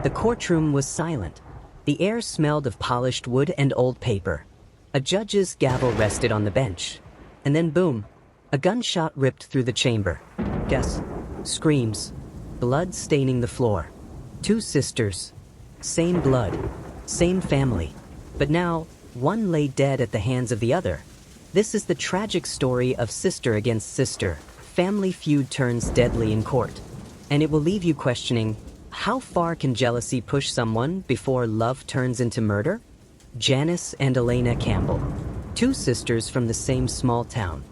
The courtroom was silent. The air smelled of polished wood and old paper. A judge's gavel rested on the bench. And then boom, a gunshot ripped through the chamber. Guess. Screams. Blood staining the floor. Two sisters. Same blood. Same family. But now, one lay dead at the hands of the other. This is the tragic story of sister against sister. Family feud turns deadly in court. And it will leave you questioning, how far can jealousy push someone before love turns into murder? Janice and Elena Campbell. Two sisters from the same small town.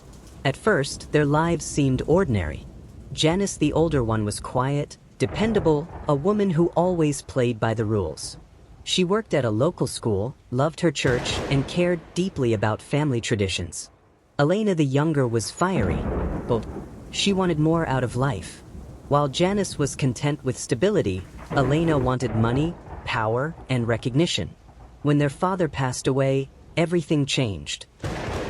At first, their lives seemed ordinary. Janice, the older one, was quiet, dependable, a woman who always played by the rules. She worked at a local school, loved her church, and cared deeply about family traditions. Elena, the younger, was fiery, but she wanted more out of life. While Janice was content with stability, Elena wanted money, power, and recognition. When their father passed away, everything changed.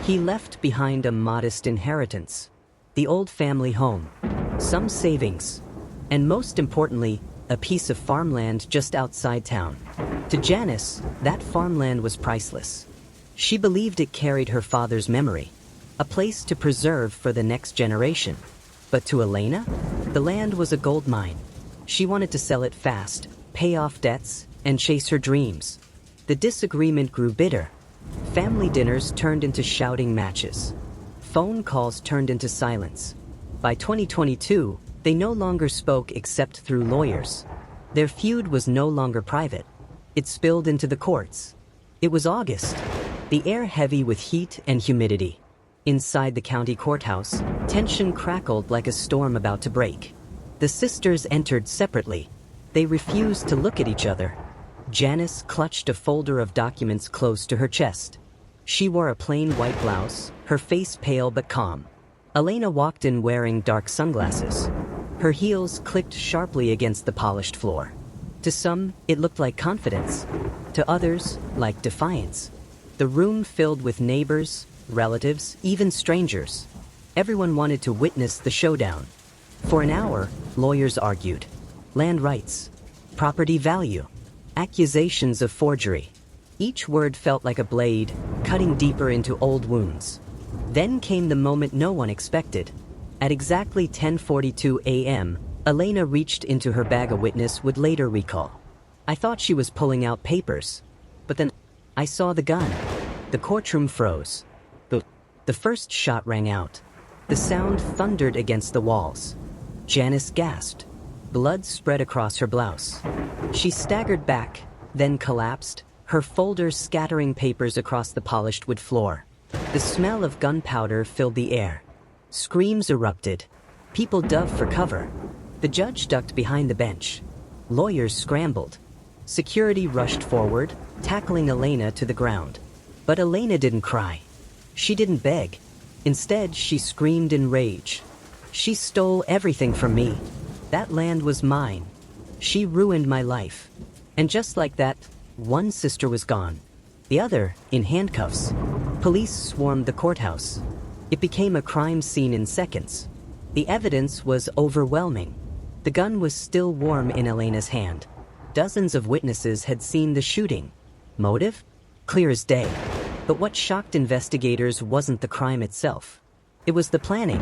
He left behind a modest inheritance, the old family home, some savings, and most importantly, a piece of farmland just outside town. To Janice, that farmland was priceless. She believed it carried her father's memory, a place to preserve for the next generation. But to Elena, the land was a gold mine. She wanted to sell it fast, pay off debts, and chase her dreams. The disagreement grew bitter. Family dinners turned into shouting matches. Phone calls turned into silence. By 2022, they no longer spoke except through lawyers. Their feud was no longer private. It spilled into the courts. It was August, the air heavy with heat and humidity. Inside the county courthouse, tension crackled like a storm about to break. The sisters entered separately. They refused to look at each other. Janice clutched a folder of documents close to her chest. She wore a plain white blouse, her face pale but calm. Elena walked in wearing dark sunglasses. Her heels clicked sharply against the polished floor. To some, it looked like confidence. To others, like defiance. The room filled with neighbors, relatives, even strangers. Everyone wanted to witness the showdown. For an hour, lawyers argued. Land rights, property value, accusations of forgery. Each word felt like a blade, cutting deeper into old wounds. Then came the moment no one expected. At exactly 10:42 a.m., Elena reached into her bag. A witness would later recall. I thought she was pulling out papers. But then, I saw the gun. The courtroom froze. The first shot rang out. The sound thundered against the walls. Janice gasped. Blood spread across her blouse. She staggered back, then collapsed, her folders scattering papers across the polished wood floor. The smell of gunpowder filled the air. Screams erupted. People dove for cover. The judge ducked behind the bench. Lawyers scrambled. Security rushed forward, tackling Elena to the ground. But Elena didn't cry. She didn't beg. Instead, she screamed in rage. She stole everything from me. That land was mine. She ruined my life. And just like that, one sister was gone. The other, in handcuffs. Police swarmed the courthouse. It became a crime scene in seconds. The evidence was overwhelming. The gun was still warm in Elena's hand. Dozens of witnesses had seen the shooting. Motive? Clear as day. But what shocked investigators wasn't the crime itself. It was the planning.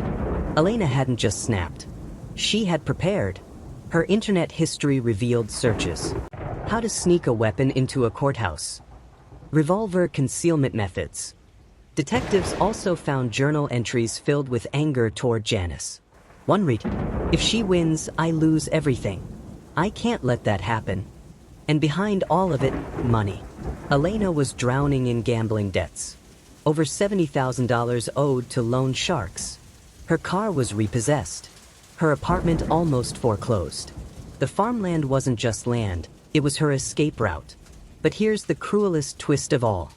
Elena hadn't just snapped. She had prepared. Her internet history revealed searches. How to sneak a weapon into a courthouse. Revolver concealment methods. Detectives also found journal entries filled with anger toward Janice. One read, "If she wins, I lose everything. I can't let that happen." And behind all of it, money. Elena was drowning in gambling debts. Over $70,000 owed to loan sharks. Her car was repossessed. Her apartment almost foreclosed. The farmland wasn't just land, it was her escape route. But here's the cruelest twist of all.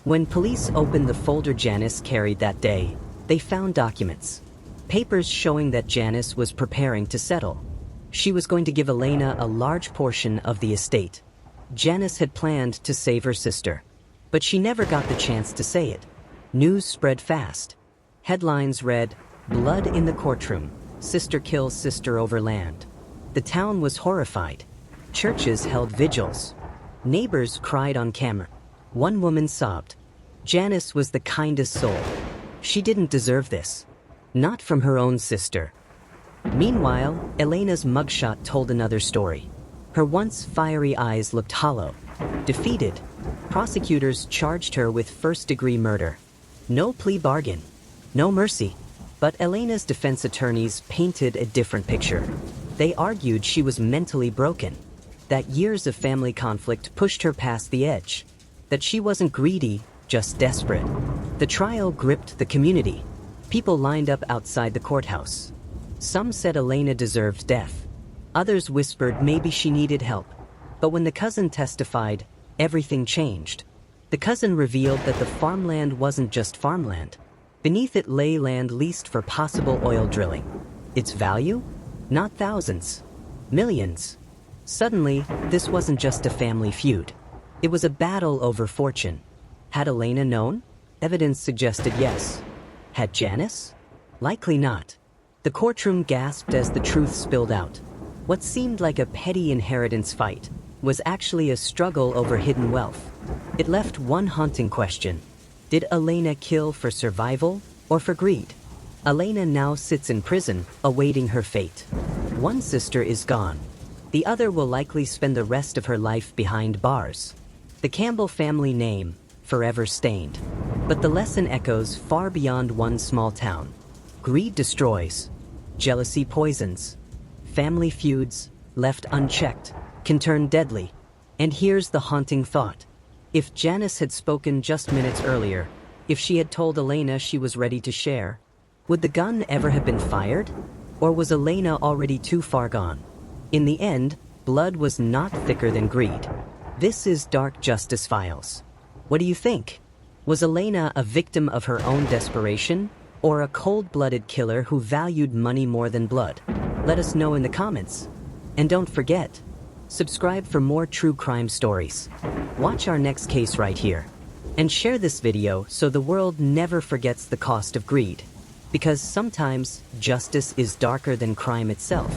When police opened the folder Janice carried that day, they found documents. Papers showing that Janice was preparing to settle. She was going to give Elena a large portion of the estate. Janice had planned to save her sister. But she never got the chance to say it. News spread fast. Headlines read, "Blood in the courtroom. Sister kills sister over land." The town was horrified. Churches held vigils. Neighbors cried on camera. One woman sobbed. Janice was the kindest soul. She didn't deserve this. Not from her own sister. Meanwhile, Elena's mugshot told another story. Her once fiery eyes looked hollow. Defeated, prosecutors charged her with first-degree murder. No plea bargain. No mercy. But Elena's defense attorneys painted a different picture. They argued she was mentally broken, that years of family conflict pushed her past the edge, that she wasn't greedy, just desperate. The trial gripped the community. People lined up outside the courthouse. Some said Elena deserved death. Others whispered maybe she needed help. But when the cousin testified, everything changed. The cousin revealed that the farmland wasn't just farmland. Beneath it lay land leased for possible oil drilling. Its value? Not thousands. Millions. Suddenly, this wasn't just a family feud. It was a battle over fortune. Had Elena known? Evidence suggested yes. Had Janice? Likely not. The courtroom gasped as the truth spilled out. What seemed like a petty inheritance fight was actually a struggle over hidden wealth. It left one haunting question. Did Elena kill for survival or for greed? Elena now sits in prison, awaiting her fate. One sister is gone. The other will likely spend the rest of her life behind bars. The Campbell family name, forever stained. But the lesson echoes far beyond one small town. Greed destroys. Jealousy poisons. Family feuds, left unchecked, can turn deadly. And here's the haunting thought. If Janice had spoken just minutes earlier, if she had told Elena she was ready to share, would the gun ever have been fired? Or was Elena already too far gone? In the end, blood was not thicker than greed. This is Dark Justice Files. What do you think? Was Elena a victim of her own desperation, or a cold-blooded killer who valued money more than blood? Let us know in the comments. And don't forget, subscribe for more true crime stories. Watch our next case right here. And share this video so the world never forgets the cost of greed. Because sometimes justice is darker than crime itself.